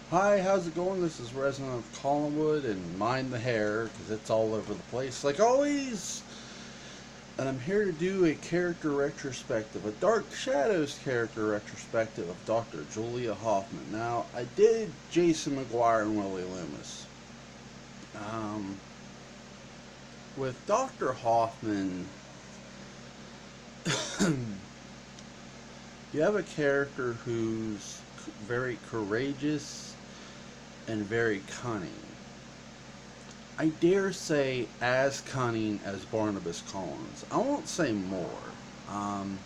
Hi, how's it going? This is Resident of Collinwood and Mind the Hair because it's all over the place like always. And I'm here to do a character retrospective, a Dark Shadows character retrospective of Dr. Julia Hoffman. Now, I did Jason McGuire and Willie Loomis. Um, with Dr. Hoffman, you have a character who's very courageous and very cunning. I dare say as cunning as Barnabas Collins. I won't say more. Um,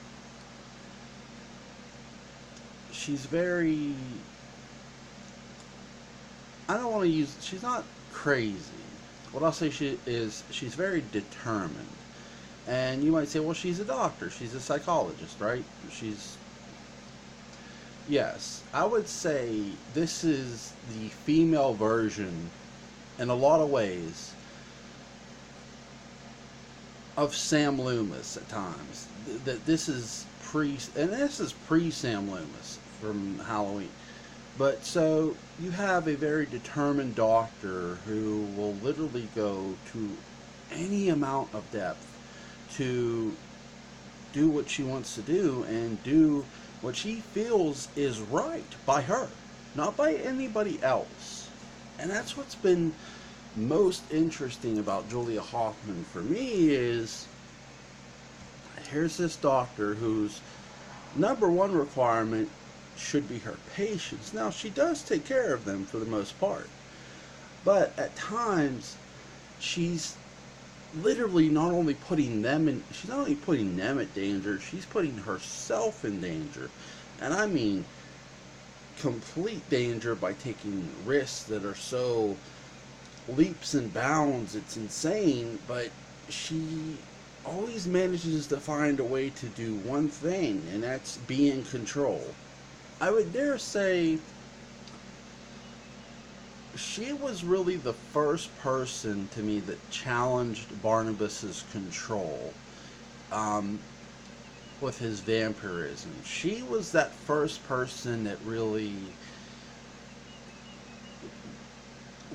she's very. I don't want to use. She's not crazy. What I'll say she's very determined. And you might say, well, she's a doctor. She's a psychologist, right? She's. Yes. I would say this is the female version, in a lot of ways, of Sam Loomis at times. That this is pre Sam Loomis from Halloween. But so you have a very determined doctor who will literally go to any amount of depth to do what she wants to do and do what she feels is right by her, not by anybody else. And that's what's been most interesting about Julia Hoffman for me is here's this doctor whose number one requirement should be her patients. Now she does take care of them for the most part, but at times she's literally not only putting them in she's not only putting them at danger, she's putting herself in danger. And I mean complete danger by taking risks that are so leaps and bounds. It's insane, but she always manages to find a way to do one thing, and that's be in control. I would dare say she was really the first person to me that challenged Barnabas's control um, with his vampirism. She was that first person that really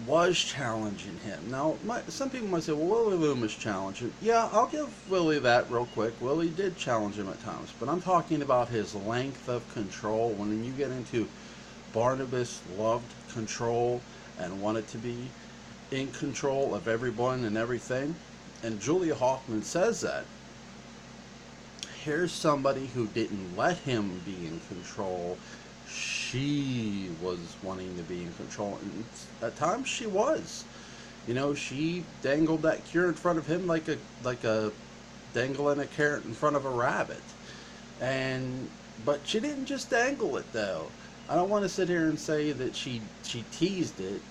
was challenging him. Now, some people might say, well, Willie Loomis challenged him. Yeah, I'll give Willie that real quick. Willie did challenge him at times, but I'm talking about his length of control. When you get into Barnabas loved control and wanted to be in control of everyone and everything, and Julia Hoffman says that. Here's somebody who didn't let him be in control. She was wanting to be in control, and at times she was. You know, she dangled that cure in front of him like a dangling a carrot in front of a rabbit. And but she didn't just dangle it though. I don't want to sit here and say that she teased it,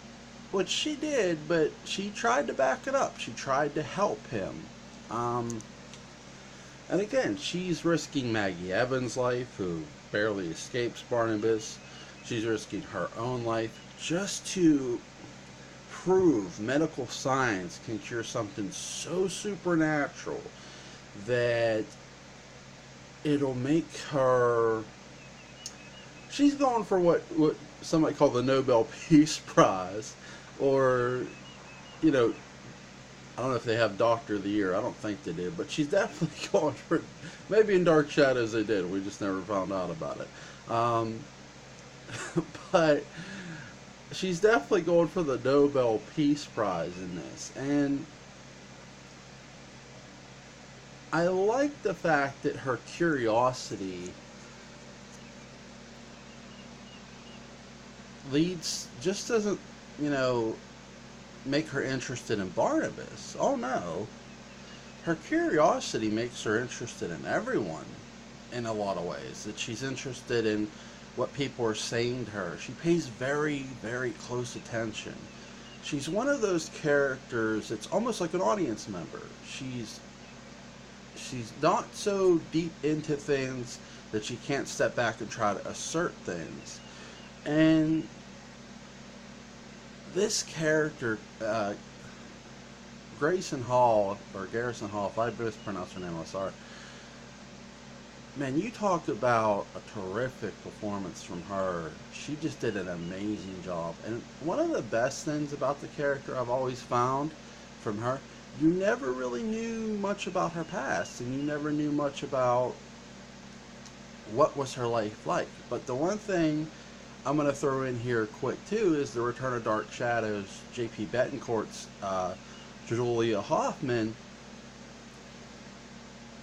which she did, but she tried to back it up. She tried to help him. Um, and again, she's risking Maggie Evans' life, who barely escapes Barnabas. She's risking her own life just to prove medical science can cure something so supernatural that it'll make her. She's going for what some might call the Nobel Peace Prize, or you know, I don't know if they have Doctor of the Year. I don't think they did, but she's definitely going for. Maybe in Dark Shadows they did. We just never found out about it. But she's definitely going for the Nobel Peace Prize in this, and I like the fact that her curiosity leads just doesn't you know make her interested in Barnabas. Oh no, her curiosity makes her interested in everyone in a lot of ways. That she's interested in what people are saying to her. She pays very, very close attention. She's one of those characters that's almost like an audience member. She's not so deep into things that she can't step back and try to assert things. And this character, Grayson Hall, or Garrison Hall, if I mispronounced her name, I'm sorry. man, you talk about a terrific performance from her. She just did an amazing job. And one of the best things about the character I've always found from her, you never really knew much about her past, and you never knew much about what was her life like. But the one thing I'm going to throw in here quick too is the Return of Dark Shadows, J.P. Betancourt's Julia Hoffman.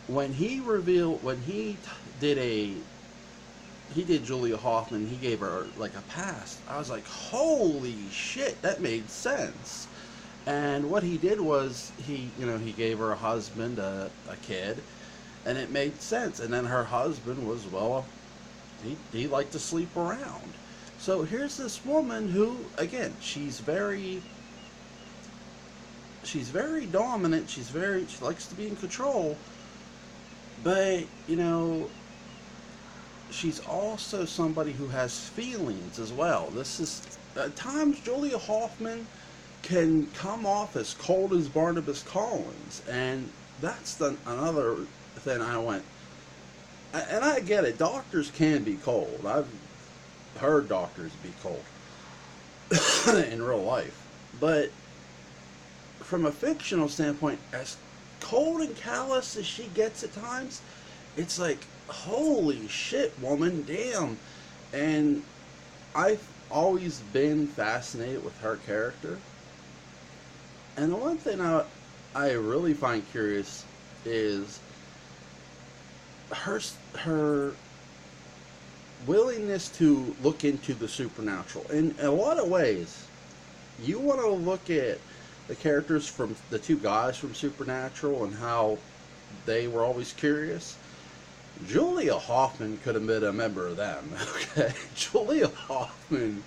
When he revealed, when he did Julia Hoffman, he gave her like a past. I was like, holy shit, that made sense. And what he did was he gave her a husband, a kid, and it made sense. And then her husband was, well, he liked to sleep around. So here's this woman who, again, she's very dominant. She likes to be in control. But, she's also somebody who has feelings as well. This is, at times, Julia Hoffman can come off as cold as Barnabas Collins. And that's another thing I went, and I get it, doctors can be cold. I've heard doctors be cold in real life. But from a fictional standpoint, as cold and callous as she gets at times, it's like, holy shit, woman, damn. And I've always been fascinated with her character. And the one thing I really find curious is her willingness to look into the supernatural. In a lot of ways, you want to look at the characters from the two guys from Supernatural and how they were always curious. Julia Hoffman could have been a member of them. Okay, Julia Hoffman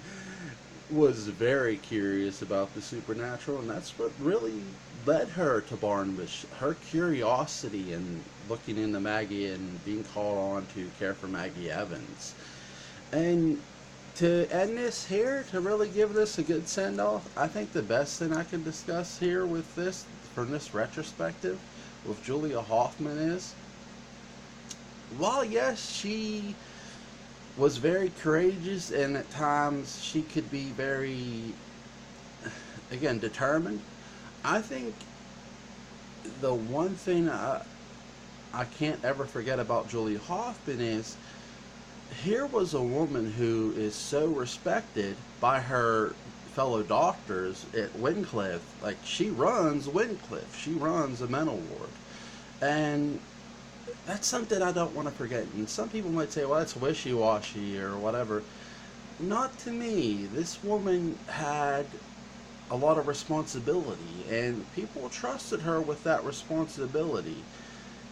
was very curious about the supernatural, and that's what really led her to Barnabas. Her curiosity and looking into Maggie and being called on to care for Maggie Evans. And to end this here, to really give this a good send-off, I think the best thing I can discuss here with this, from this retrospective, with Julia Hoffman is, while yes, she was very courageous, and at times she could be very, again, determined, I think the one thing I can't ever forget about Julia Hoffman is, here was a woman who is so respected by her fellow doctors at Wyncliffe. Like, she runs Wyncliffe. She runs a mental ward. And that's something I don't want to forget. And some people might say, well, that's wishy-washy or whatever. Not to me. This woman had a lot of responsibility, and people trusted her with that responsibility.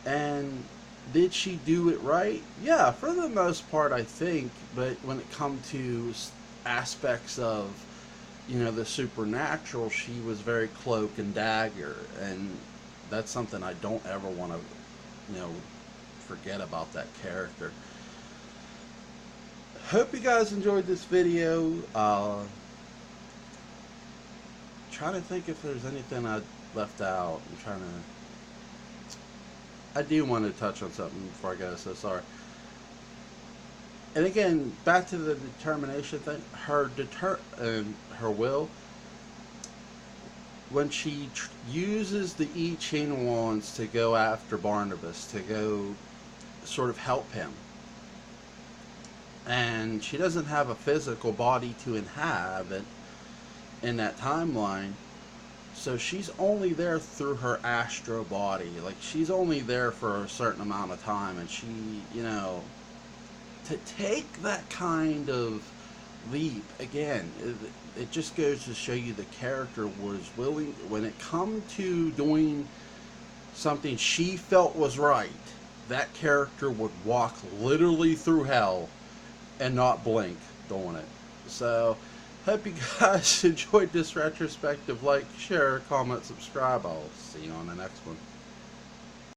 And did she do it right? Yeah, for the most part, I think. But when it comes to aspects of, the supernatural, she was very cloak and dagger. And that's something I don't ever want to, forget about that character. Hope you guys enjoyed this video. Trying to think if there's anything I left out. I do want to touch on something before I go, so sorry. And again, back to the determination thing. Her will. When she uses the I Ching wands to go after Barnabas, to go sort of help him, and she doesn't have a physical body to inhabit in that timeline, so she's only there through her astro body. Like, she's only there for a certain amount of time, and she, to take that kind of leap, again, it just goes to show you the character was willing, when it come to doing something she felt was right, that character would walk literally through hell and not blink doing it. So, hope you guys enjoyed this retrospective. Like, share, comment, subscribe. I'll see you on the next one.